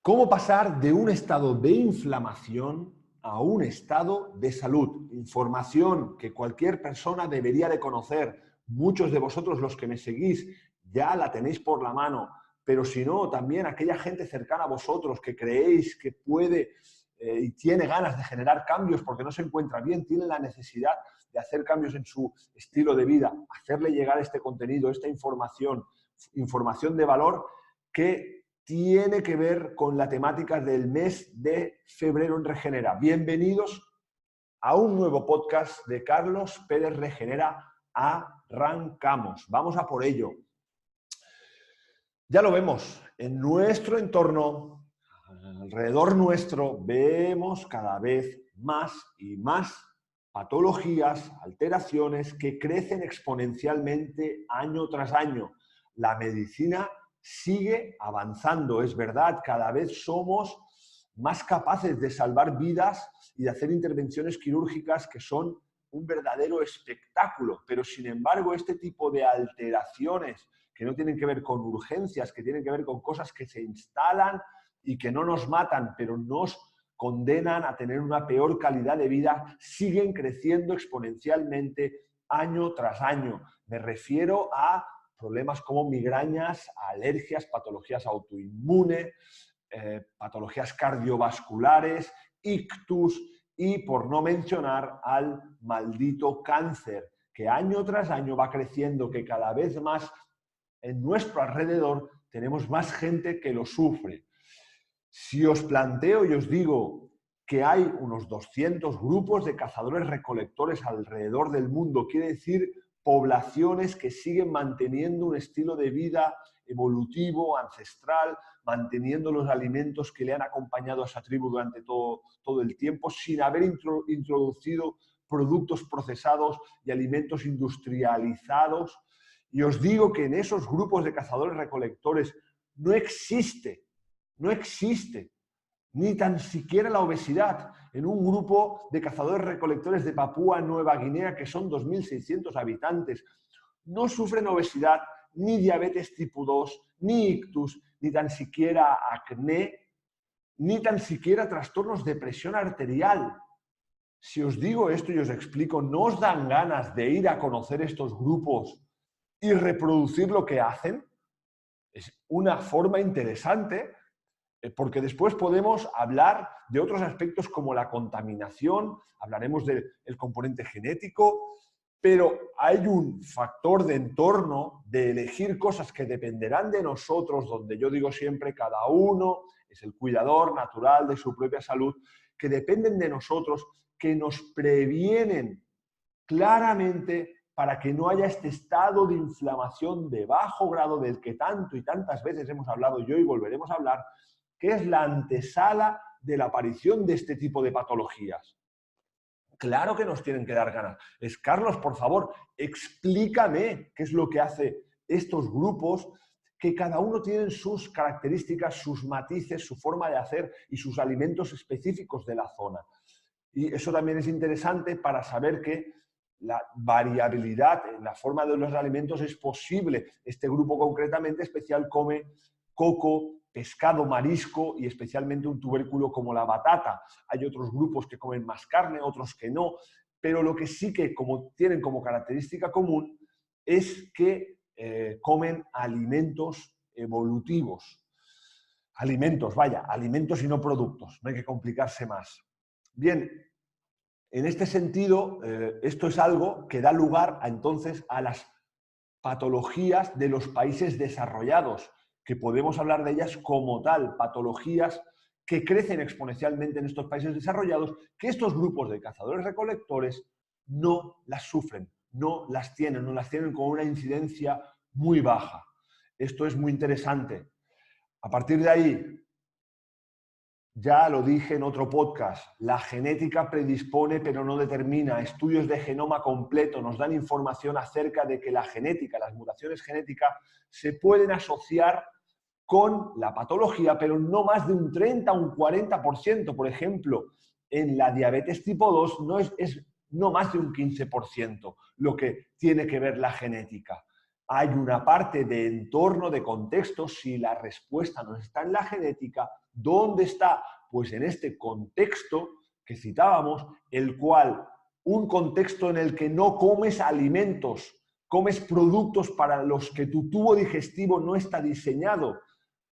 ¿Cómo pasar de un estado de inflamación a un estado de salud? Información que cualquier persona debería de conocer. Muchos de vosotros, los que me seguís, ya la tenéis por la mano, pero si no, también aquella gente cercana a vosotros que creéis que puede y tiene ganas de generar cambios porque no se encuentra bien, tiene la necesidad de hacer cambios en su estilo de vida, hacerle llegar este contenido, esta información, información de valor que tiene que ver con la temática del mes de febrero en Regenera. Bienvenidos a un nuevo podcast de Carlos Pérez Regenera. Arrancamos. Vamos a por ello. Ya lo vemos en nuestro entorno, alrededor nuestro, vemos cada vez más y más patologías, alteraciones que crecen exponencialmente año tras año. La medicina sigue avanzando, es verdad, cada vez somos más capaces de salvar vidas y de hacer intervenciones quirúrgicas que son un verdadero espectáculo, pero sin embargo este tipo de alteraciones que no tienen que ver con urgencias, que tienen que ver con cosas que se instalan y que no nos matan, pero nos condenan a tener una peor calidad de vida, siguen creciendo exponencialmente año tras año. Me refiero a problemas como migrañas, alergias, patologías autoinmunes, patologías cardiovasculares, ictus y, por no mencionar, al maldito cáncer, que año tras año va creciendo, que cada vez más en nuestro alrededor tenemos más gente que lo sufre. Si os planteo y os digo que hay unos 200 grupos de cazadores-recolectores alrededor del mundo, quiere decir poblaciones que siguen manteniendo un estilo de vida evolutivo, ancestral, manteniendo los alimentos que le han acompañado a esa tribu durante todo el tiempo, sin haber introducido productos procesados y alimentos industrializados. Y os digo que en esos grupos de cazadores-recolectores no existe ni tan siquiera la obesidad. En un grupo de cazadores-recolectores de Papúa Nueva Guinea, que son 2.600 habitantes, no sufren obesidad, ni diabetes tipo 2, ni ictus, ni tan siquiera acné, ni tan siquiera trastornos de presión arterial. Si os digo esto y os explico, ¿no os dan ganas de ir a conocer estos grupos y reproducir lo que hacen? Es una forma interesante, porque después podemos hablar de otros aspectos como la contaminación, hablaremos del componente genético, pero hay un factor de entorno, de elegir cosas que dependerán de nosotros, donde yo digo siempre, cada uno es el cuidador natural de su propia salud, que dependen de nosotros, que nos previenen claramente para que no haya este estado de inflamación de bajo grado del que tanto y tantas veces hemos hablado y hoy volveremos a hablar, que es la antesala de la aparición de este tipo de patologías. Claro que nos tienen que dar ganas. Carlos, por favor, explícame qué es lo que hace estos grupos, que cada uno tiene sus características, sus matices, su forma de hacer y sus alimentos específicos de la zona. Y eso también es interesante para saber que la variabilidad en la forma de los alimentos es posible. Este grupo concretamente especial come coco, pescado, marisco y especialmente un tubérculo como la batata. Hay otros grupos que comen más carne, otros que no, pero lo que sí que tienen como característica común es que comen alimentos evolutivos. Alimentos y no productos, no hay que complicarse más. Bien, en este sentido, esto es algo que da lugar entonces a las patologías de los países desarrollados, que podemos hablar de ellas como tal, patologías que crecen exponencialmente en estos países desarrollados, que estos grupos de cazadores-recolectores no las sufren, no las tienen con una incidencia muy baja. Esto es muy interesante. A partir de ahí, ya lo dije en otro podcast, la genética predispone pero no determina. Estudios de genoma completo nos dan información acerca de que la genética, las mutaciones genéticas, se pueden asociar con la patología, pero no más de un 30 o un 40%. Por ejemplo, en la diabetes tipo 2 es no más de un 15% lo que tiene que ver la genética. Hay una parte de entorno, de contexto. Si la respuesta no está en la genética, ¿dónde está? Pues en este contexto que citábamos, el cual, un contexto en el que no comes alimentos, comes productos para los que tu tubo digestivo no está diseñado,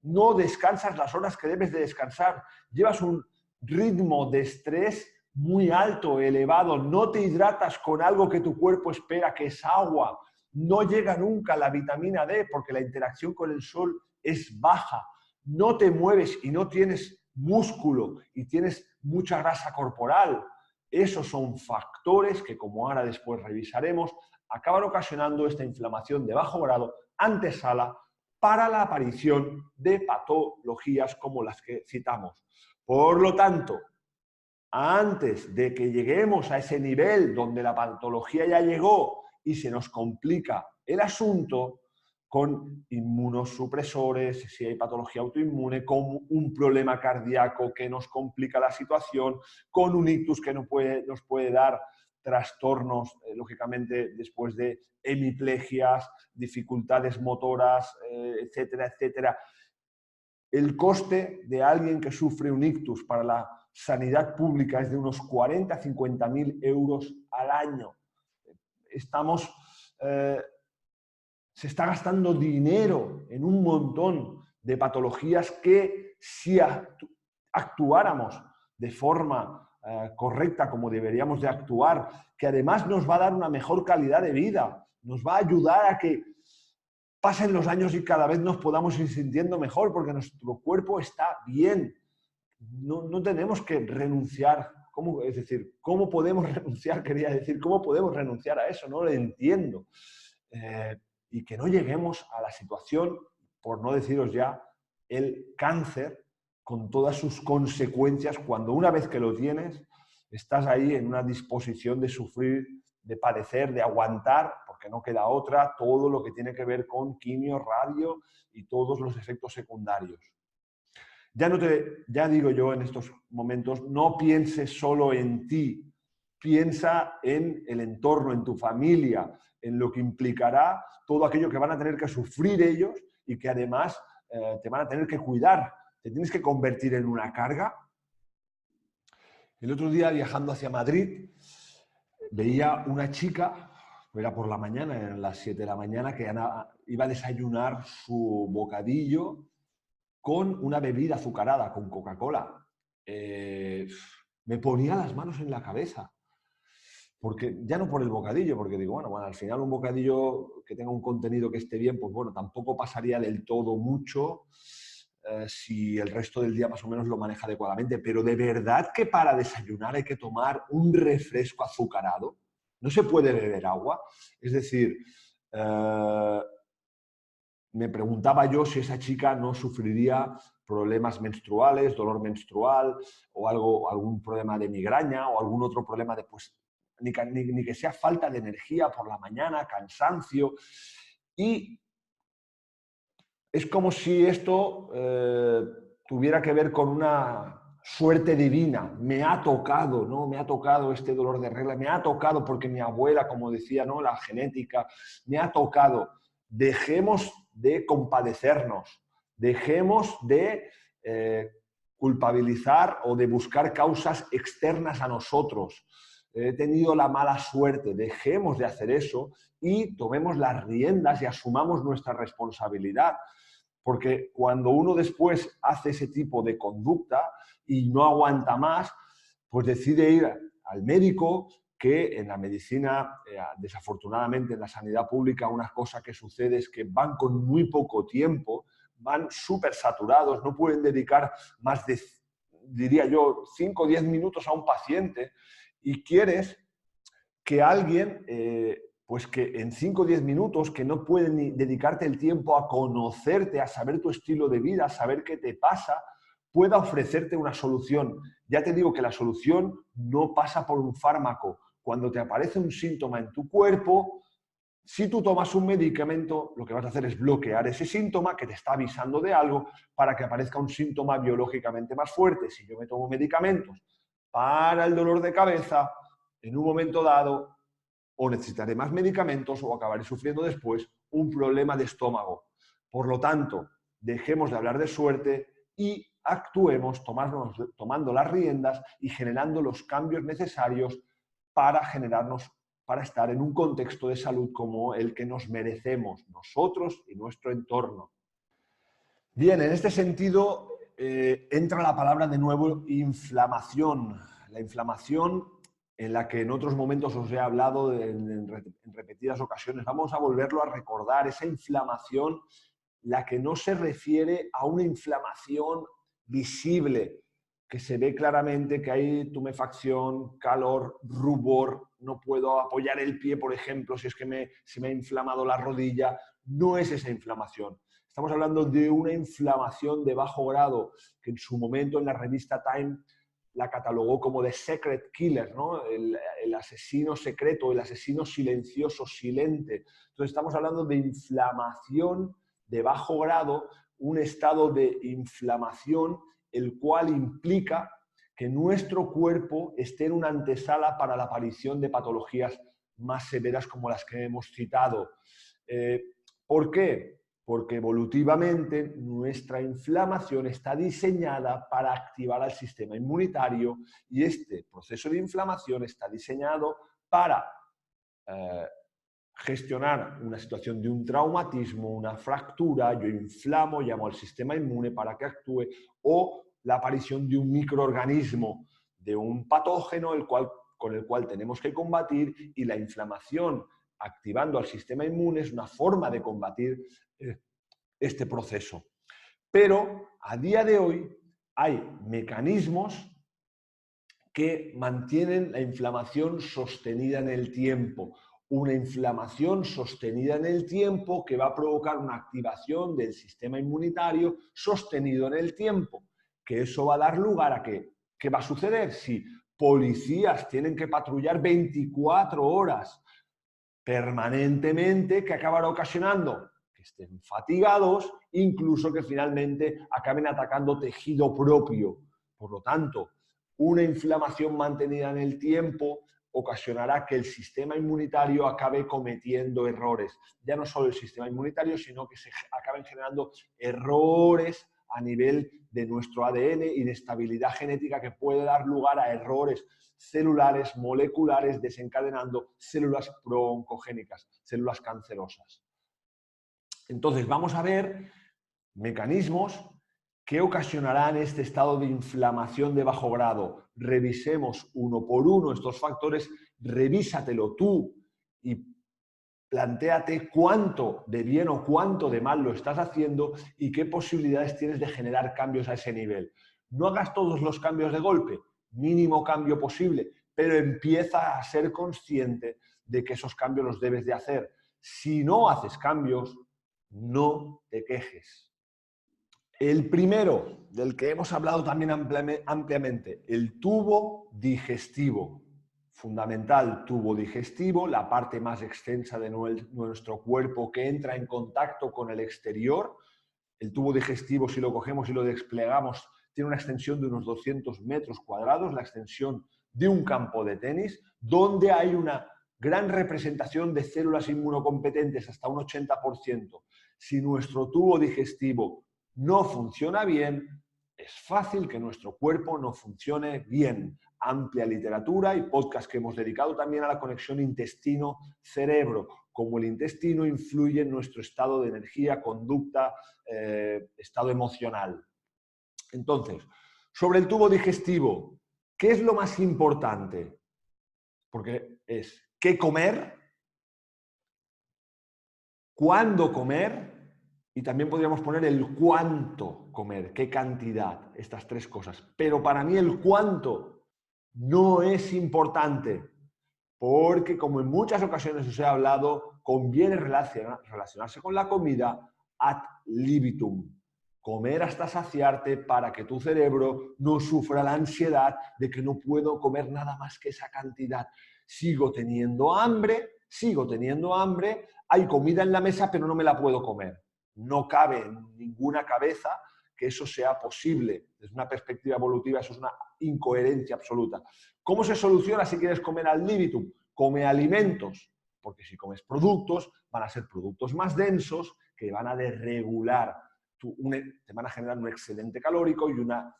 no descansas las horas que debes de descansar, llevas un ritmo de estrés muy alto, elevado, no te hidratas con algo que tu cuerpo espera que es agua, no llega nunca la vitamina D porque la interacción con el sol es baja, no te mueves y no tienes músculo y tienes mucha grasa corporal. Esos son factores que, como ahora después revisaremos, acaban ocasionando esta inflamación de bajo grado, antesala para la aparición de patologías como las que citamos. Por lo tanto, antes de que lleguemos a ese nivel donde la patología ya llegó y se nos complica el asunto, con inmunosupresores, si hay patología autoinmune, con un problema cardíaco que nos complica la situación, con un ictus que nos puede dar trastornos, lógicamente, después de hemiplegias, dificultades motoras, etcétera, etcétera. El coste de alguien que sufre un ictus para la sanidad pública es de unos 40 a 50.000 euros al año. Se está gastando dinero en un montón de patologías que, si actuáramos de forma correcta, como deberíamos de actuar, que además nos va a dar una mejor calidad de vida, nos va a ayudar a que pasen los años y cada vez nos podamos ir sintiendo mejor porque nuestro cuerpo está bien. No tenemos que renunciar. Es decir, ¿cómo podemos renunciar? Quería decir, ¿cómo podemos renunciar a eso? No lo entiendo. Y que no lleguemos a la situación, por no deciros ya, el cáncer con todas sus consecuencias, cuando una vez que lo tienes, estás ahí en una disposición de sufrir, de padecer, de aguantar, porque no queda otra, todo lo que tiene que ver con quimio, radio y todos los efectos secundarios. Ya digo yo en estos momentos, no pienses solo en ti, piensa en el entorno, en tu familia, en lo que implicará todo aquello que van a tener que sufrir ellos y que además te van a tener que cuidar. Te tienes que convertir en una carga. El otro día, viajando hacia Madrid, veía una chica, era por la mañana, eran las 7 de la mañana, que iba a desayunar su bocadillo con una bebida azucarada, con Coca-Cola. Me ponía las manos en la cabeza. Porque ya no por el bocadillo, porque digo, bueno, al final un bocadillo que tenga un contenido que esté bien, pues bueno, tampoco pasaría del todo mucho si el resto del día más o menos lo maneja adecuadamente. Pero de verdad que para desayunar hay que tomar un refresco azucarado. No se puede beber agua. Es decir, me preguntaba yo si esa chica no sufriría problemas menstruales, dolor menstrual o algún problema de migraña o algún otro problema de, pues, ni que sea falta de energía por la mañana, cansancio. Y es como si esto tuviera que ver con una suerte divina. Me ha tocado, ¿no? Me ha tocado este dolor de regla, me ha tocado porque mi abuela, como decía, ¿no? La genética, me ha tocado. Dejemos de compadecernos, dejemos de culpabilizar o de buscar causas externas a nosotros. He tenido la mala suerte, dejemos de hacer eso y tomemos las riendas y asumamos nuestra responsabilidad. Porque cuando uno después hace ese tipo de conducta y no aguanta más, pues decide ir al médico, que en la medicina, desafortunadamente en la sanidad pública, una cosa que sucede es que van con muy poco tiempo, van súper saturados, no pueden dedicar más de, diría yo, 5 o 10 minutos a un paciente y quieres que alguien, pues que en 5 o 10 minutos, que no pueden ni dedicarte el tiempo a conocerte, a saber tu estilo de vida, a saber qué te pasa, pueda ofrecerte una solución. Ya te digo que la solución no pasa por un fármaco. Cuando te aparece un síntoma en tu cuerpo, si tú tomas un medicamento, lo que vas a hacer es bloquear ese síntoma que te está avisando de algo para que aparezca un síntoma biológicamente más fuerte. Si yo me tomo medicamentos para el dolor de cabeza, en un momento dado, o necesitaré más medicamentos o acabaré sufriendo después un problema de estómago. Por lo tanto, dejemos de hablar de suerte y actuemos tomando las riendas y generando los cambios necesarios para estar en un contexto de salud como el que nos merecemos nosotros y nuestro entorno. Bien, en este sentido entra la palabra de nuevo inflamación. La inflamación en la que en otros momentos os he hablado en repetidas ocasiones. Vamos a volverlo a recordar, esa inflamación, la que no se refiere a una inflamación visible, que se ve claramente que hay tumefacción, calor, rubor, no puedo apoyar el pie, por ejemplo, si es que se me ha inflamado la rodilla. No es esa inflamación. Estamos hablando de una inflamación de bajo grado, que en su momento en la revista Time la catalogó como The Secret Killer, ¿no? El asesino secreto, el asesino silencioso, silente. Entonces estamos hablando de inflamación de bajo grado, un estado de inflamación el cual implica que nuestro cuerpo esté en una antesala para la aparición de patologías más severas como las que hemos citado. ¿Por qué? Porque evolutivamente nuestra inflamación está diseñada para activar al sistema inmunitario y este proceso de inflamación está diseñado para gestionar una situación de un traumatismo, una fractura. Yo inflamo, llamo al sistema inmune para que actúe, o la aparición de un microorganismo, de un patógeno con el cual tenemos que combatir, y la inflamación activando al sistema inmune es una forma de combatir este proceso. Pero a día de hoy hay mecanismos que mantienen la inflamación sostenida en el tiempo. Una inflamación sostenida en el tiempo que va a provocar una activación del sistema inmunitario sostenido en el tiempo, que eso va a dar lugar a ¿qué va a suceder? Si policías tienen que patrullar 24 horas permanentemente, ¿qué acabará ocasionando? Que estén fatigados, incluso que finalmente acaben atacando tejido propio. Por lo tanto, una inflamación mantenida en el tiempo ocasionará que el sistema inmunitario acabe cometiendo errores. Ya no solo el sistema inmunitario, sino que se acaben generando errores a nivel de nuestro ADN y de estabilidad genética que puede dar lugar a errores celulares, moleculares, desencadenando células pro-oncogénicas, células cancerosas. Entonces, vamos a ver mecanismos que ocasionarán este estado de inflamación de bajo grado. Revisemos uno por uno estos factores, revísatelo tú y plantéate cuánto de bien o cuánto de mal lo estás haciendo y qué posibilidades tienes de generar cambios a ese nivel. No hagas todos los cambios de golpe, mínimo cambio posible, pero empieza a ser consciente de que esos cambios los debes de hacer. Si no haces cambios, no te quejes. El primero, del que hemos hablado también ampliamente, el tubo digestivo. Fundamental, tubo digestivo, la parte más extensa de nuestro cuerpo que entra en contacto con el exterior. El tubo digestivo, si lo cogemos y lo desplegamos, tiene una extensión de unos 200 metros cuadrados, la extensión de un campo de tenis, donde hay una gran representación de células inmunocompetentes, hasta un 80%. Si nuestro tubo digestivo no funciona bien, es fácil que nuestro cuerpo no funcione bien. Amplia literatura y podcast que hemos dedicado también a la conexión intestino-cerebro, cómo el intestino influye en nuestro estado de energía, conducta, estado emocional. Entonces, sobre el tubo digestivo, ¿qué es lo más importante? Porque es qué comer, cuándo comer, y también podríamos poner el cuánto comer, qué cantidad, estas tres cosas. Pero para mí el cuánto no es importante, porque como en muchas ocasiones os he hablado, conviene relacionarse con la comida ad libitum. Comer hasta saciarte para que tu cerebro no sufra la ansiedad de que no puedo comer nada más que esa cantidad. Sigo teniendo hambre, hay comida en la mesa, pero no me la puedo comer. No cabe en ninguna cabeza que eso sea posible. Desde una perspectiva evolutiva, eso es una incoherencia absoluta. ¿Cómo se soluciona si quieres comer al libitum? Come alimentos porque si comes productos, van a ser productos más densos que van a desregular, te van a generar un excedente calórico y una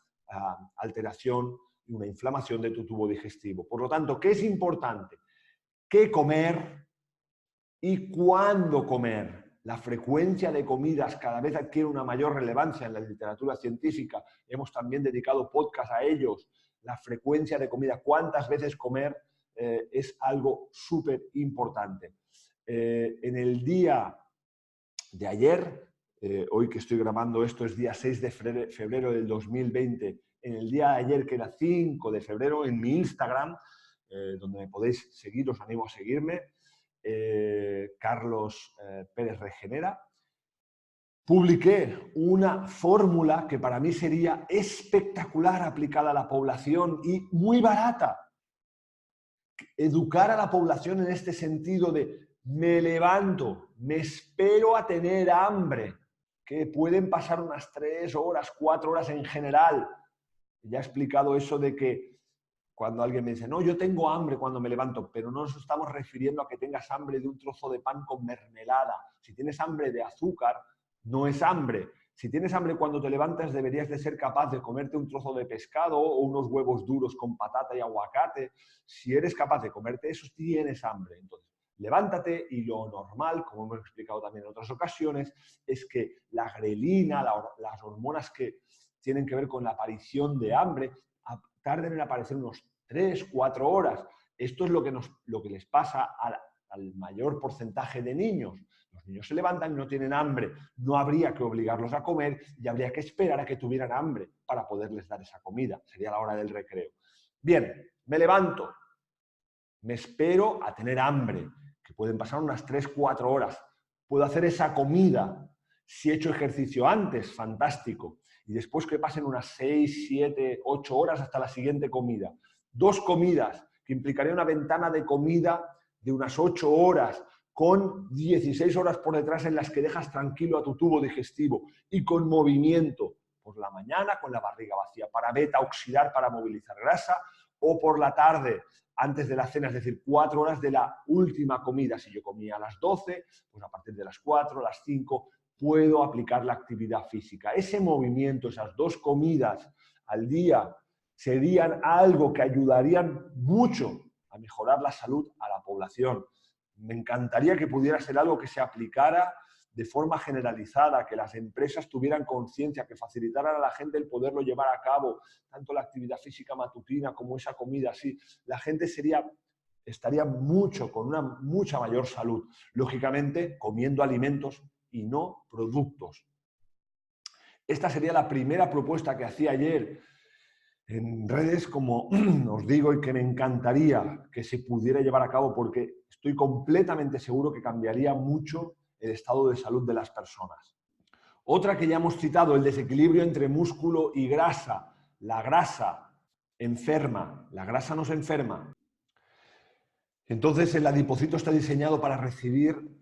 alteración y una inflamación de tu tubo digestivo. Por lo tanto, ¿qué es importante? ¿Qué comer y cuándo comer? La frecuencia de comidas cada vez adquiere una mayor relevancia en la literatura científica. Hemos también dedicado podcast a ellos. La frecuencia de comida, cuántas veces comer, es algo súper importante. En el día de ayer, hoy que estoy grabando esto es día 6 de febrero del 2020, en el día de ayer, que era 5 de febrero, en mi Instagram, donde me podéis seguir, os animo a seguirme, Carlos Pérez Regenera, publiqué una fórmula que para mí sería espectacular aplicada a la población y muy barata. Educar a la población en este sentido de me levanto, me espero a tener hambre, que pueden pasar unas 3 horas, 4 horas en general. Ya he explicado eso de que cuando alguien me dice, no, yo tengo hambre cuando me levanto, pero no nos estamos refiriendo a que tengas hambre de un trozo de pan con mermelada. Si tienes hambre de azúcar, no es hambre. Si tienes hambre cuando te levantas, deberías de ser capaz de comerte un trozo de pescado o unos huevos duros con patata y aguacate. Si eres capaz de comerte eso, tienes hambre. Entonces, levántate y lo normal, como hemos explicado también en otras ocasiones, es que la grelina, las hormonas que tienen que ver con la aparición de hambre, tarden en aparecer unos 3, 4 horas. Esto es lo que les pasa al mayor porcentaje de niños. Los niños se levantan y no tienen hambre. No habría que obligarlos a comer y habría que esperar a que tuvieran hambre para poderles dar esa comida. Sería la hora del recreo. Bien, me levanto. Me espero a tener hambre, que pueden pasar unas 3, 4 horas. Puedo hacer esa comida. Si he hecho ejercicio antes, fantástico. Y después que pasen unas 6, 7, 8 horas hasta la siguiente comida. 2 comidas, que implicaría una ventana de comida de unas 8 horas, con 16 horas por detrás en las que dejas tranquilo a tu tubo digestivo y con movimiento por la mañana con la barriga vacía para beta oxidar, para movilizar grasa, o por la tarde antes de la cena, es decir, 4 horas de la última comida. Si yo comía a las 12, pues a partir de las 4, las 5, puedo aplicar la actividad física. Ese movimiento, esas 2 comidas al día, serían algo que ayudarían mucho a mejorar la salud a la población. Me encantaría que pudiera ser algo que se aplicara de forma generalizada, que las empresas tuvieran conciencia, que facilitaran a la gente el poderlo llevar a cabo, tanto la actividad física matutina como esa comida así. La gente estaría con una mucha mayor salud, lógicamente comiendo alimentos y no productos. Esta sería la primera propuesta que hacía ayer en redes, como os digo, y que me encantaría que se pudiera llevar a cabo porque estoy completamente seguro que cambiaría mucho el estado de salud de las personas. Otra que ya hemos citado, el desequilibrio entre músculo y grasa. La grasa enferma, la grasa nos enferma. Entonces el adipocito está diseñado para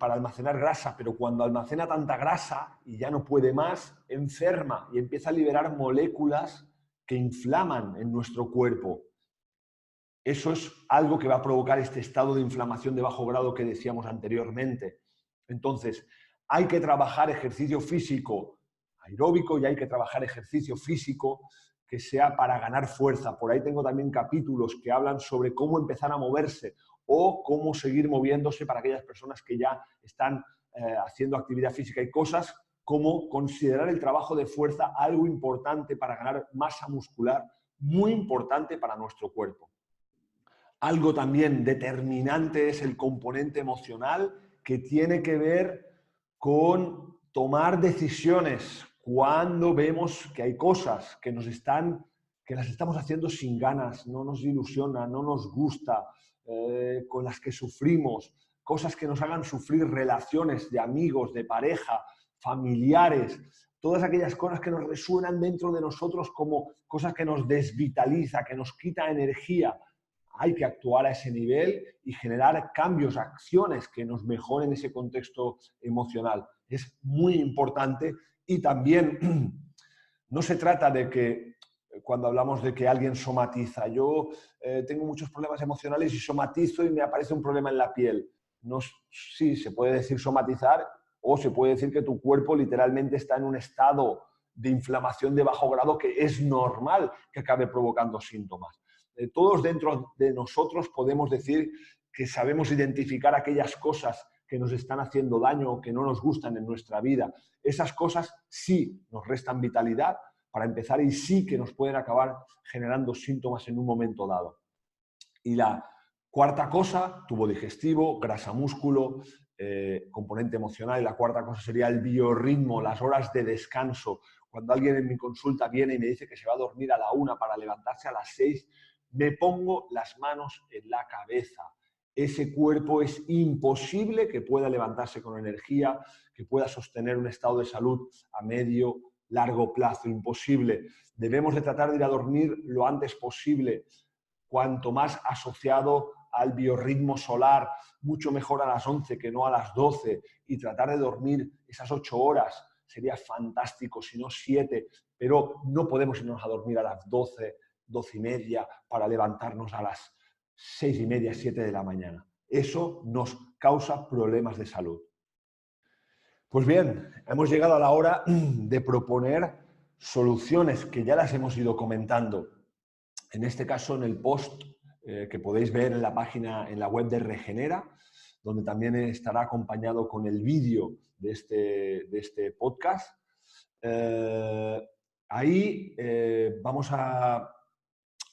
almacenar grasa, pero cuando almacena tanta grasa y ya no puede más, enferma y empieza a liberar moléculas que inflaman en nuestro cuerpo. Eso es algo que va a provocar este estado de inflamación de bajo grado que decíamos anteriormente. Entonces, hay que trabajar ejercicio físico aeróbico y hay que trabajar ejercicio físico que sea para ganar fuerza. Por ahí tengo también capítulos que hablan sobre cómo empezar a moverse o cómo seguir moviéndose para aquellas personas que ya están haciendo actividad física y cosas como considerar el trabajo de fuerza algo importante para ganar masa muscular, muy importante para nuestro cuerpo. Algo también determinante es el componente emocional que tiene que ver con tomar decisiones cuando vemos que hay cosas que las estamos haciendo sin ganas, no nos ilusiona, no nos gusta, con las que sufrimos, cosas que nos hagan sufrir relaciones de amigos, de pareja, familiares, todas aquellas cosas que nos resuenan dentro de nosotros como cosas que nos desvitaliza, que nos quita energía. Hay que actuar a ese nivel y generar cambios, acciones que nos mejoren ese contexto emocional. Es muy importante y también no se trata de que cuando hablamos de que alguien somatiza, yo tengo muchos problemas emocionales y somatizo y me aparece un problema en la piel. no, sí, se puede decir somatizar o se puede decir que tu cuerpo literalmente está en un estado de inflamación de bajo grado que es normal que acabe provocando síntomas. Todos dentro de nosotros podemos decir que sabemos identificar aquellas cosas que nos están haciendo daño o que no nos gustan en nuestra vida. Esas cosas sí nos restan vitalidad para empezar y sí que nos pueden acabar generando síntomas en un momento dado. Y la cuarta cosa, tubo digestivo, grasa músculo, componente emocional. Y la cuarta cosa sería el biorritmo, las horas de descanso. Cuando alguien en mi consulta viene y me dice que se va a dormir a la 1 para levantarse a las 6, me pongo las manos en la cabeza. Ese cuerpo es imposible que pueda levantarse con energía, que pueda sostener un estado de salud a medio, largo plazo. Imposible. Debemos de tratar de ir a dormir lo antes posible, cuanto más asociado al biorritmo solar, mucho mejor a las 11 que no a las 12, y tratar de dormir esas 8 horas sería fantástico, si no 7, pero no podemos irnos a dormir a las 12, 12 y media para levantarnos a las 6 y media, 7 de la mañana. Eso nos causa problemas de salud. Pues bien, hemos llegado a la hora de proponer soluciones que ya las hemos ido comentando. En este caso, en el post que podéis ver en la página, en la web de Regenera, donde también estará acompañado con el vídeo de este podcast. Ahí vamos a...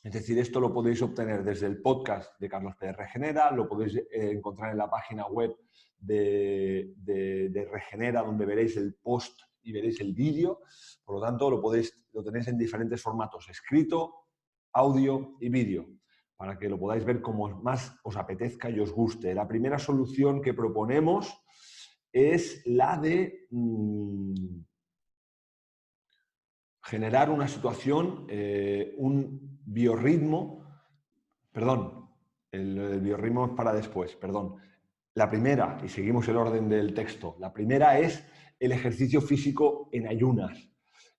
Es decir, esto lo podéis obtener desde el podcast de Carlos Pérez Regenera, lo podéis encontrar en la página web de Regenera, donde veréis el post y veréis el vídeo. Por lo tanto, lo tenéis en diferentes formatos, escrito, audio y vídeo, para que lo podáis ver como más os apetezca y os guste. La primera solución que proponemos es la de generar una situación, un biorritmo, perdón, el biorritmo es para después, perdón. La primera, y seguimos el orden del texto, la primera es el ejercicio físico en ayunas.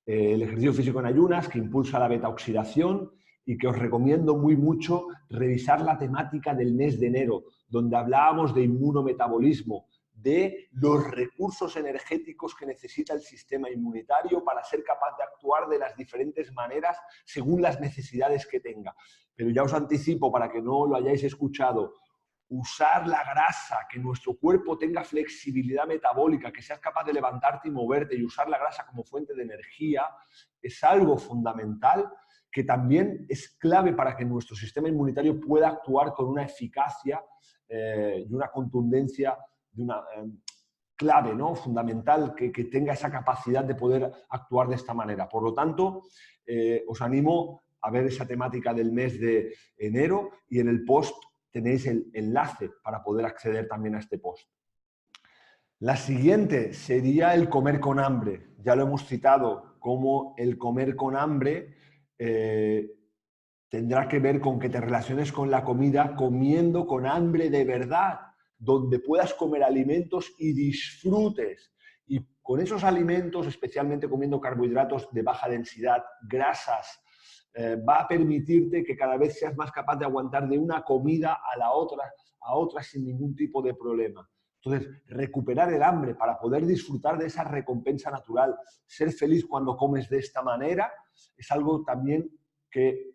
El ejercicio físico en ayunas que impulsa la beta-oxidación y que os recomiendo muy mucho revisar la temática del mes de enero, donde hablábamos de inmunometabolismo, de los recursos energéticos que necesita el sistema inmunitario para ser capaz de actuar de las diferentes maneras según las necesidades que tenga. Pero ya os anticipo, para que no lo hayáis escuchado, usar la grasa, que nuestro cuerpo tenga flexibilidad metabólica, que seas capaz de levantarte y moverte y usar la grasa como fuente de energía, es algo fundamental que también es clave para que nuestro sistema inmunitario pueda actuar con una eficacia y una contundencia, de una clave, ¿no? Fundamental, que tenga esa capacidad de poder actuar de esta manera. Por lo tanto, os animo a ver esa temática del mes de enero y en el post tenéis el enlace para poder acceder también a este post. La siguiente sería el comer con hambre. Ya lo hemos citado, como el comer con hambre tendrá que ver con que te relaciones con la comida comiendo con hambre de verdad, donde puedas comer alimentos y disfrutes. Y con esos alimentos, especialmente comiendo carbohidratos de baja densidad, grasas, va a permitirte que cada vez seas más capaz de aguantar de una comida a otra sin ningún tipo de problema. Entonces, recuperar el hambre para poder disfrutar de esa recompensa natural, ser feliz cuando comes de esta manera, es algo también que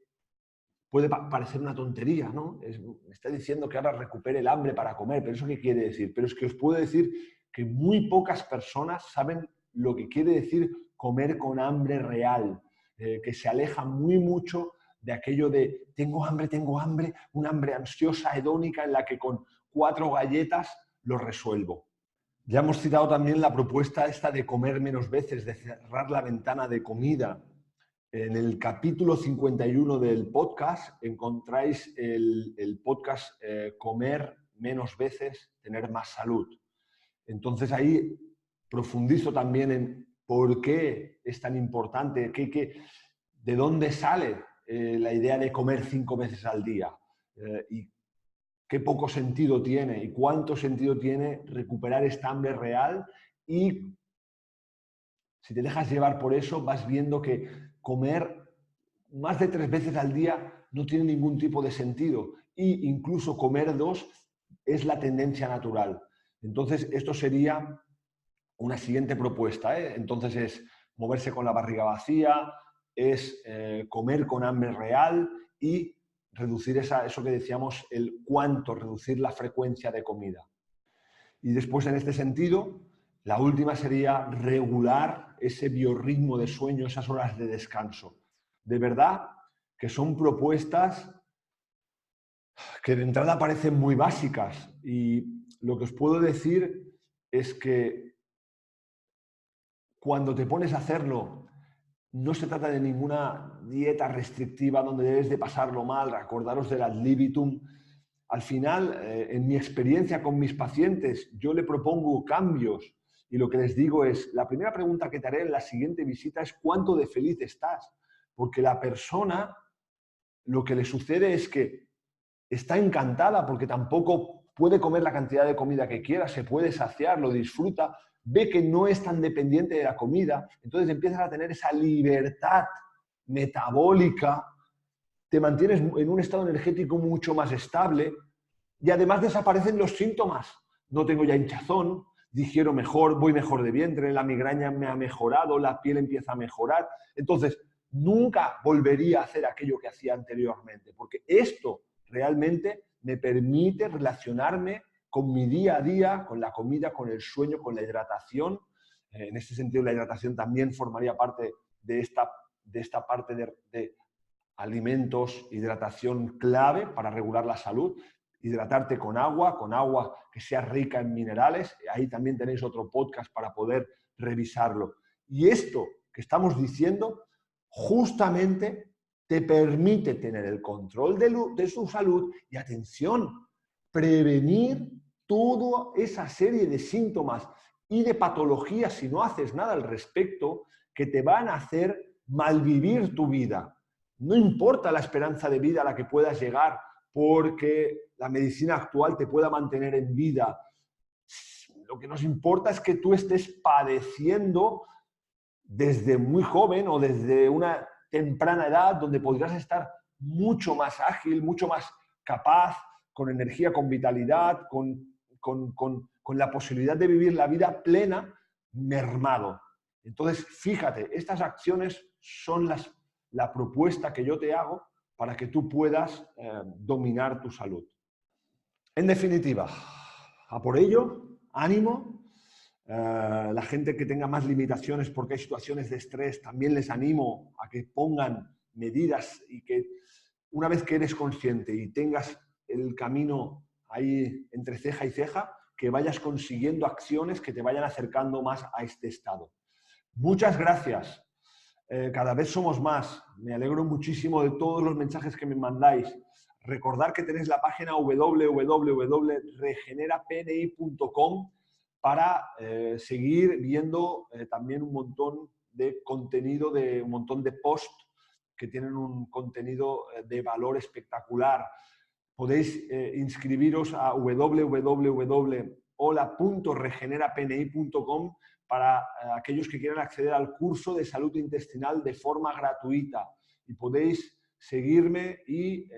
puede parecer una tontería, ¿no? Me está diciendo que ahora recupere el hambre para comer, pero ¿eso qué quiere decir? Pero es que os puedo decir que muy pocas personas saben lo que quiere decir comer con hambre real, que se aleja muy mucho de aquello de tengo hambre, una hambre ansiosa, hedónica, en la que con 4 galletas lo resuelvo. Ya hemos citado también la propuesta esta de comer menos veces, de cerrar la ventana de comida. En el capítulo 51 del podcast encontráis el podcast Comer menos veces, tener más salud. Entonces ahí profundizo también en por qué es tan importante, de dónde sale la idea de comer 5 veces al día y qué poco sentido tiene y cuánto sentido tiene recuperar esta hambre real. Y si te dejas llevar por eso, vas viendo que comer más de 3 veces al día no tiene ningún tipo de sentido. E incluso comer 2 es la tendencia natural. Entonces, esto sería una siguiente propuesta, ¿eh? Entonces es moverse con la barriga vacía, es comer con hambre real y reducir eso que decíamos, el cuánto, reducir la frecuencia de comida. Y después, en este sentido, la última sería regular ese biorritmo de sueño, esas horas de descanso. De verdad que son propuestas que de entrada parecen muy básicas y lo que os puedo decir es que cuando te pones a hacerlo, no se trata de ninguna dieta restrictiva donde debes de pasarlo mal, acordaros del ad libitum. Al final, en mi experiencia con mis pacientes, yo le propongo cambios y lo que les digo es, la primera pregunta que te haré en la siguiente visita es ¿cuánto de feliz estás? Porque la persona, lo que le sucede es que está encantada porque tampoco puede comer la cantidad de comida que quiera, se puede saciar, lo disfruta, ve que no es tan dependiente de la comida, entonces empiezas a tener esa libertad metabólica, te mantienes en un estado energético mucho más estable y además desaparecen los síntomas. No tengo ya hinchazón, digiero mejor, voy mejor de vientre, la migraña me ha mejorado, la piel empieza a mejorar. Entonces, nunca volvería a hacer aquello que hacía anteriormente, porque esto realmente me permite relacionarme con mi día a día, con la comida, con el sueño, con la hidratación. En este sentido, la hidratación también formaría parte de esta parte de alimentos, hidratación clave para regular la salud. Hidratarte con agua que sea rica en minerales. Ahí también tenéis otro podcast para poder revisarlo. Y esto que estamos diciendo justamente te permite tener el control de su salud y, atención, prevenir toda esa serie de síntomas y de patologías, si no haces nada al respecto, que te van a hacer malvivir tu vida. No importa la esperanza de vida a la que puedas llegar porque la medicina actual te pueda mantener en vida. Lo que nos importa es que tú estés padeciendo desde muy joven o desde una temprana edad donde podrás estar mucho más ágil, mucho más capaz, con energía, con vitalidad, con la posibilidad de vivir la vida plena, mermado. Entonces, fíjate, estas acciones son la propuesta que yo te hago para que tú puedas dominar tu salud. En definitiva, a por ello, ánimo. La gente que tenga más limitaciones porque hay situaciones de estrés, también les animo a que pongan medidas y que una vez que eres consciente y tengas el camino ahí entre ceja y ceja, que vayas consiguiendo acciones que te vayan acercando más a este estado. Muchas gracias. Cada vez somos más. Me alegro muchísimo de todos los mensajes que me mandáis. Recordad que tenéis la página www.regenerapni.com para seguir viendo también un montón de contenido, un montón de posts que tienen un contenido de valor espectacular. Podéis inscribiros a www.hola.regenerapni.com para aquellos que quieran acceder al curso de salud intestinal de forma gratuita. Y podéis seguirme y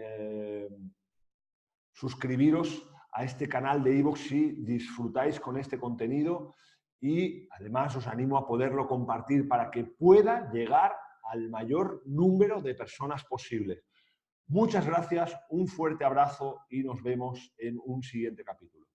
suscribiros a este canal de iVoox si disfrutáis con este contenido y además os animo a poderlo compartir para que pueda llegar al mayor número de personas posible. Muchas gracias, un fuerte abrazo y nos vemos en un siguiente capítulo.